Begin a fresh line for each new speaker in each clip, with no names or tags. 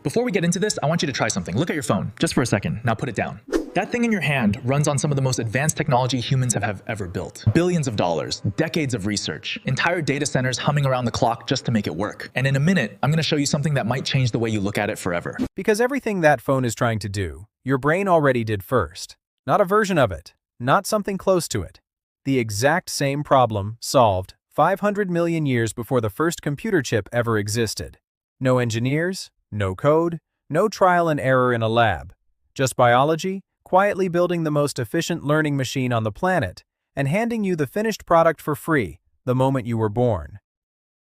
Before we get into this, I want you to try something. Look at your phone, just for a second. Now put it down. That thing in your hand runs on some of the most advanced technology humans have ever built. Billions of dollars, decades of research, entire data centers humming around the clock just to make it work. And in a minute, I'm gonna show you something that might change the way you look at it forever.
Because everything that phone is trying to do, your brain already did first. Not a version of it, not something close to it. The exact same problem solved 500 million years before the first computer chip ever existed. No engineers, no code, no trial and error in a lab. Just biology, quietly building the most efficient learning machine on the planet and handing you the finished product for free the moment you were born.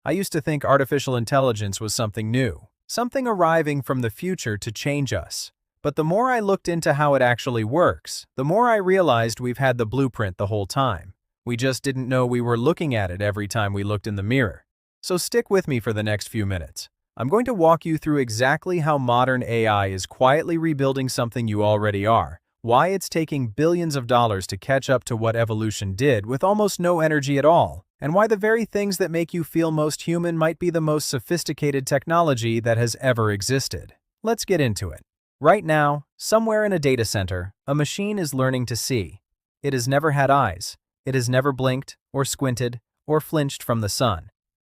I used to think artificial intelligence was something new, something arriving from the future to change us. But the more I looked into how it actually works, the more I realized we've had the blueprint the whole time. We just didn't know we were looking at it every time we looked in the mirror. So stick with me for the next few minutes. I'm going to walk you through exactly how modern AI is quietly rebuilding something you already are, why it's taking billions of dollars to catch up to what evolution did with almost no energy at all, and why the very things that make you feel most human might be the most sophisticated technology that has ever existed. Let's get into it. Right now, somewhere in a data center, a machine is learning to see. It has never had eyes. It has never blinked, or squinted, or flinched from the sun.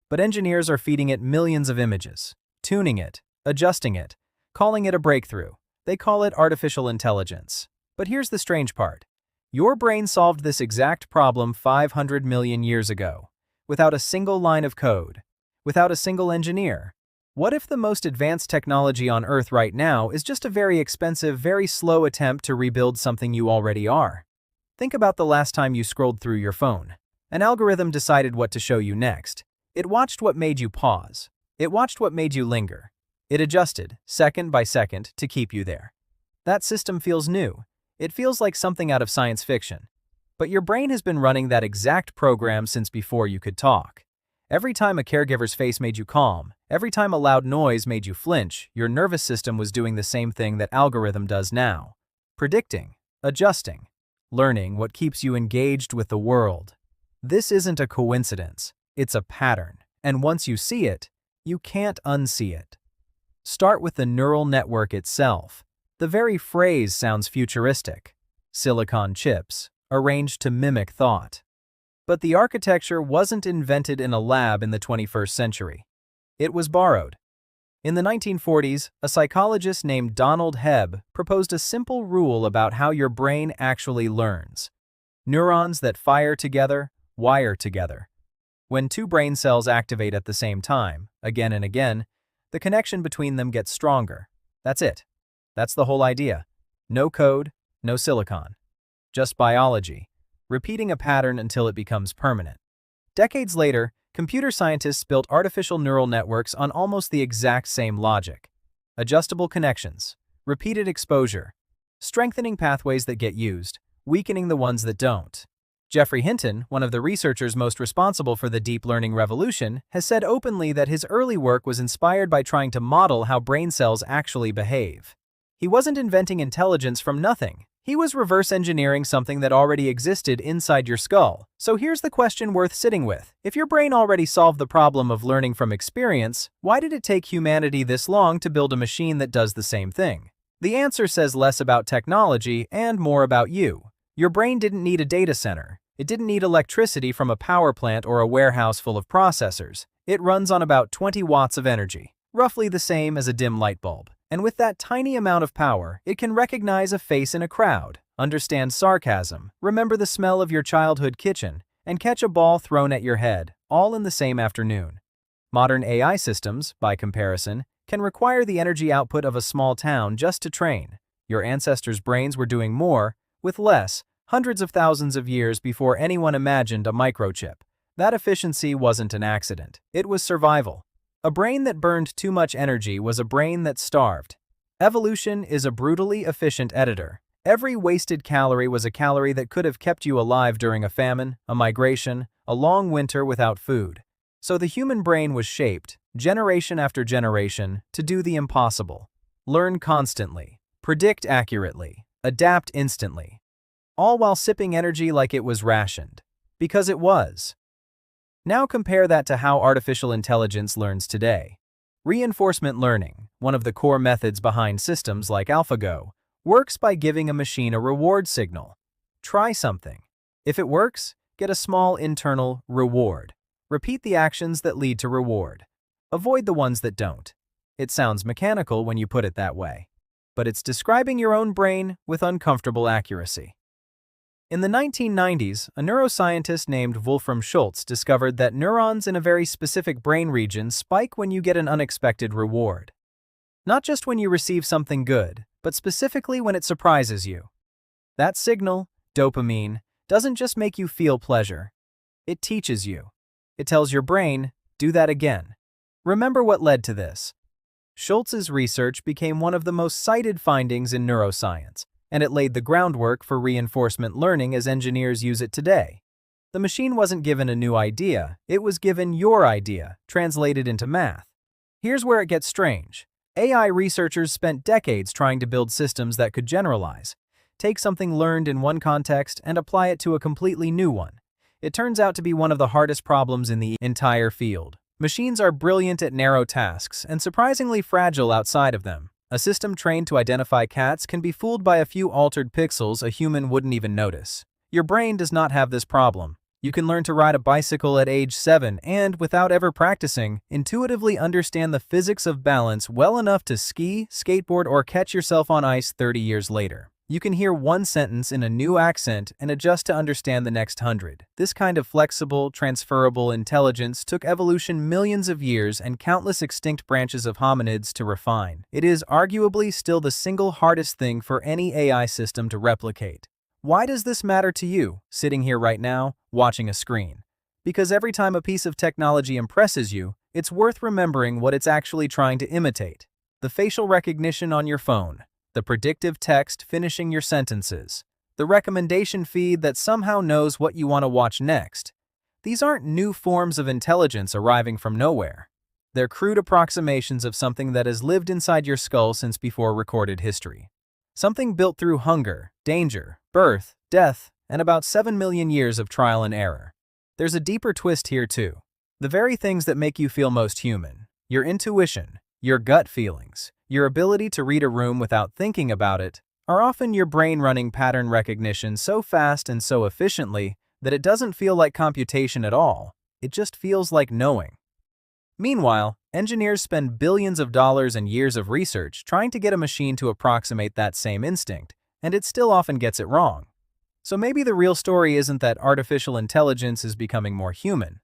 But engineers are feeding it millions of images, tuning it, adjusting it, calling it a breakthrough. They call it artificial intelligence. But here's the strange part. Your brain solved this exact problem 500 million years ago, without a single line of code, without a single engineer. What if the most advanced technology on Earth right now is just a very expensive, very slow attempt to rebuild something you already are? Think about the last time you scrolled through your phone. An algorithm decided what to show you next. It watched what made you pause. It watched what made you linger. It adjusted, second by second, to keep you there. That system feels new. It feels like something out of science fiction. But your brain has been running that exact program since before you could talk. Every time a caregiver's face made you calm, every time a loud noise made you flinch, your nervous system was doing the same thing that algorithm does now. Predicting, adjusting, learning what keeps you engaged with the world. This isn't a coincidence. It's a pattern. And once you see it, you can't unsee it. Start with the neural network itself. The very phrase sounds futuristic. Silicon chips, arranged to mimic thought. But the architecture wasn't invented in a lab in the 21st century. It was borrowed. In the 1940s, a psychologist named Donald Hebb proposed a simple rule about how your brain actually learns. Neurons that fire together, wire together. When two brain cells activate at the same time, again and again, the connection between them gets stronger. That's it. That's the whole idea. No code, no silicon. Just biology, repeating a pattern until it becomes permanent. Decades later, computer scientists built artificial neural networks on almost the exact same logic. Adjustable connections, repeated exposure, strengthening pathways that get used, weakening the ones that don't. Geoffrey Hinton, one of the researchers most responsible for the deep learning revolution, has said openly that his early work was inspired by trying to model how brain cells actually behave. He wasn't inventing intelligence from nothing. He was reverse engineering something that already existed inside your skull. So here's the question worth sitting with. If your brain already solved the problem of learning from experience, why did it take humanity this long to build a machine that does the same thing? The answer says less about technology and more about you. Your brain didn't need a data center. It didn't need electricity from a power plant or a warehouse full of processors. It runs on about 20 watts of energy, roughly the same as a dim light bulb. And with that tiny amount of power, it can recognize a face in a crowd, understand sarcasm, remember the smell of your childhood kitchen, and catch a ball thrown at your head, all in the same afternoon. Modern AI systems, by comparison, can require the energy output of a small town just to train. Your ancestors' brains were doing more, with less, hundreds of thousands of years before anyone imagined a microchip. That efficiency wasn't an accident. It was survival. A brain that burned too much energy was a brain that starved. Evolution is a brutally efficient editor. Every wasted calorie was a calorie that could have kept you alive during a famine, a migration, a long winter without food. So the human brain was shaped, generation after generation, to do the impossible. Learn constantly, predict accurately, adapt instantly. All while sipping energy like it was rationed. Because it was. Now compare that to how artificial intelligence learns today. Reinforcement learning, one of the core methods behind systems like AlphaGo, works by giving a machine a reward signal. Try something. If it works, get a small internal reward. Repeat the actions that lead to reward. Avoid the ones that don't. It sounds mechanical when you put it that way, but it's describing your own brain with uncomfortable accuracy. In the 1990s, a neuroscientist named Wolfram Schultz discovered that neurons in a very specific brain region spike when you get an unexpected reward. Not just when you receive something good, but specifically when it surprises you. That signal, dopamine, doesn't just make you feel pleasure. It teaches you. It tells your brain, do that again. Remember what led to this. Schultz's research became one of the most cited findings in neuroscience, and it laid the groundwork for reinforcement learning as engineers use it today. The machine wasn't given a new idea, it was given your idea, translated into math. Here's where it gets strange. AI researchers spent decades trying to build systems that could generalize, take something learned in one context and apply it to a completely new one. It turns out to be one of the hardest problems in the entire field. Machines are brilliant at narrow tasks and surprisingly fragile outside of them. A system trained to identify cats can be fooled by a few altered pixels a human wouldn't even notice. Your brain does not have this problem. You can learn to ride a bicycle at age 7 and, without ever practicing, intuitively understand the physics of balance well enough to ski, skateboard, or catch yourself on ice 30 years later. You can hear one sentence in a new accent and adjust to understand the next 100. This kind of flexible, transferable intelligence took evolution millions of years and countless extinct branches of hominids to refine. It is arguably still the single hardest thing for any AI system to replicate. Why does this matter to you, sitting here right now, watching a screen? Because every time a piece of technology impresses you, it's worth remembering what it's actually trying to imitate. The facial recognition on your phone, the predictive text finishing your sentences, the recommendation feed that somehow knows what you want to watch next. These aren't new forms of intelligence arriving from nowhere. They're crude approximations of something that has lived inside your skull since before recorded history. Something built through hunger, danger, birth, death, and about 7 million years of trial and error. There's a deeper twist here too. The very things that make you feel most human, your intuition, your gut feelings, your ability to read a room without thinking about it, are often your brain running pattern recognition so fast and so efficiently that it doesn't feel like computation at all. It just feels like knowing. Meanwhile, engineers spend billions of dollars and years of research trying to get a machine to approximate that same instinct, and it still often gets it wrong. So maybe the real story isn't that artificial intelligence is becoming more human.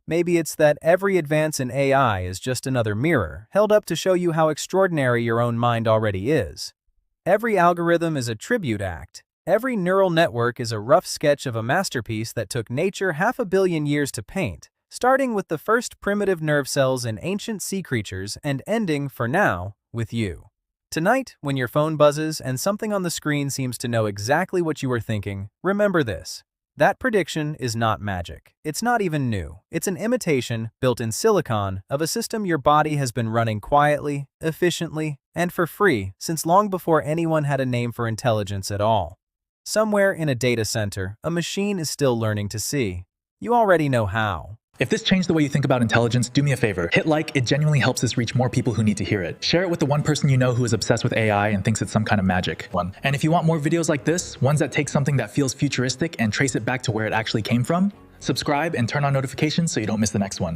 Maybe it's that every advance in AI is just another mirror held up to show you how extraordinary your own mind already is. Every algorithm is a tribute act. Every neural network is a rough sketch of a masterpiece that took nature 500 million years to paint, starting with the first primitive nerve cells in ancient sea creatures and ending, for now, with you. Tonight, when your phone buzzes and something on the screen seems to know exactly what you were thinking, remember this. That prediction is not magic. It's not even new. It's an imitation, built in silicon, of a system your body has been running quietly, efficiently, and for free since long before anyone had a name for intelligence at all. Somewhere in a data center, a machine is still learning to see. You already know how.
If this changed the way you think about intelligence, do me a favor. Hit like, it genuinely helps us reach more people who need to hear it. Share it with the one person you know who is obsessed with AI and thinks it's some kind of magic one. And if you want more videos like this, ones that take something that feels futuristic and trace it back to where it actually came from, subscribe and turn on notifications so you don't miss the next one.